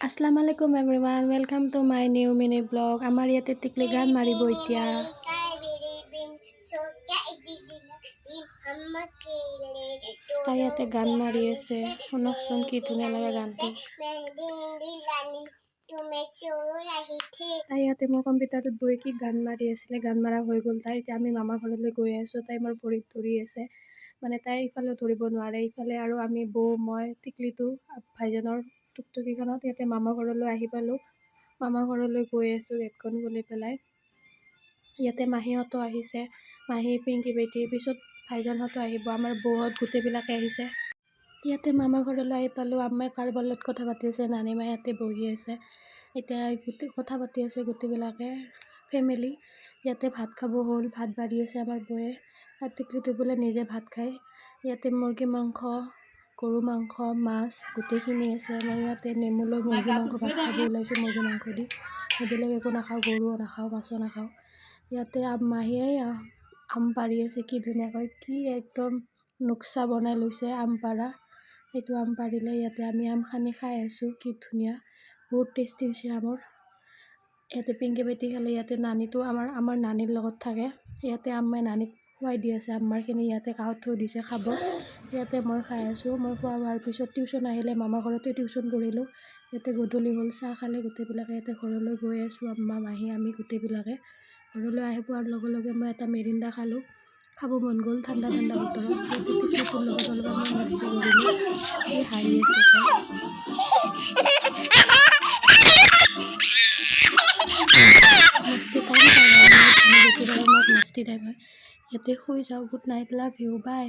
Assalamu alaikum everyone, welcome to my new mini vlog. আমাৰ ইয়াতে টিকলি গান মাৰিব এতিয়া। তাই ইয়াতে গান মাৰি আছে, শুনকচোন কি ধুনীয়া লগা গানটো। তাই ইয়াতে মোৰ কম্পিউটাৰটোত বহি কি গান মাৰি আছিলে, গান মাৰা হৈ গ'ল তাই। এতিয়া আমি মামা ঘৰলৈ গৈ আছোঁ, তাই মোৰ ভৰিত ধৰি আছে। মানে তাই ইফালেও ধৰিব নোৱাৰে, ইফালে আৰু আমি বৌ মই টিকলিটো ভাইজানৰ টুকটুকিখনত ইয়াতে মামা ঘৰলৈ আহি পালোঁ। মামা ঘৰলৈ গৈ আছোঁ গেটখন খুলি পেলাই। ইয়াতে মাহীহঁতো আহিছে, মাহী পিংকি বেটি, পিছত ভাইজানহঁতো আহিব, আমাৰ বৌহঁত গোটেইবিলাকে আহিছে। ইয়াতে মামা ঘৰলৈ আহি পালোঁ, আম্মাই কাৰোবাৰ লগত কথা পাতি আছে, নানীমা ইয়াতে বহি আছে। এতিয়া কথা পাতি আছে গোটেইবিলাকে ফেমিলি। ইয়াতে ভাত খাব হ'ল, ভাত বাঢ়ি আছে আমাৰ বৌয়ে। আৰু টিকলিটো বোলে নিজে ভাত খায়। ইয়াতে মুৰ্গী মাংস, গৰু মাংস, মাছ গোটেইখিনি আছে। মই ইয়াতে নেমু লৈ মুৰ্গী মাংস ভাত খাব ওলাইছোঁ, মুৰ্গী মাংস দি। এইবিলাক একো নাখাওঁ, গৰুও নাখাওঁ, মাছো নাখাওঁ। ইয়াতে মাহীয়ে আম পাৰি আছে, কি ধুনীয়াকৈ, কি একদম নক্সা বনাই লৈছে আম পাৰা। সেইটো আম পাৰিলে ইয়াতে আমি আম সানি খাই আছোঁ, কি ধুনীয়া, বহুত টেষ্টি হৈছে আমৰ। ইয়াতে পিংকি বেটি খালে, ইয়াতে নানীটো আমাৰ নানীৰ লগত থাকে। ইয়াতে আম্মাই নানীক খুৱাই দি আছে, আম্মাৰখিনি ইয়াতে কাঁহত থৈ দিছে খাব। ইয়াতে মই খাই আছোঁ। মই খোৱা হোৱাৰ পিছত টিউশ্যন আহিলে, মামা ঘৰতে টিউশ্যন কৰিলোঁ। ইয়াতে গধূলি হ'ল, চাহ খালে গোটেইবিলাকে। ইয়াতে ঘৰলৈ গৈ আছোঁ, আম্মা মাহী আমি গোটেইবিলাকে। ঘৰলৈ আহি পোৱাৰ লগে লগে মই এটা মেৰিণ্ডা খালোঁ, খাব মন গ'ল ঠাণ্ডা ঠাণ্ডা বতৰত। ইয়াতে টিকলিটোৰ লগত অলপমান মই মস্তি কৰিলোঁ, এই হাঁহি আছে তাই। মস্তি টাইম বেটিৰ লগত মস্তি টাইম হয়। ইয়াতে শুই যাওঁ, good night, love you, by.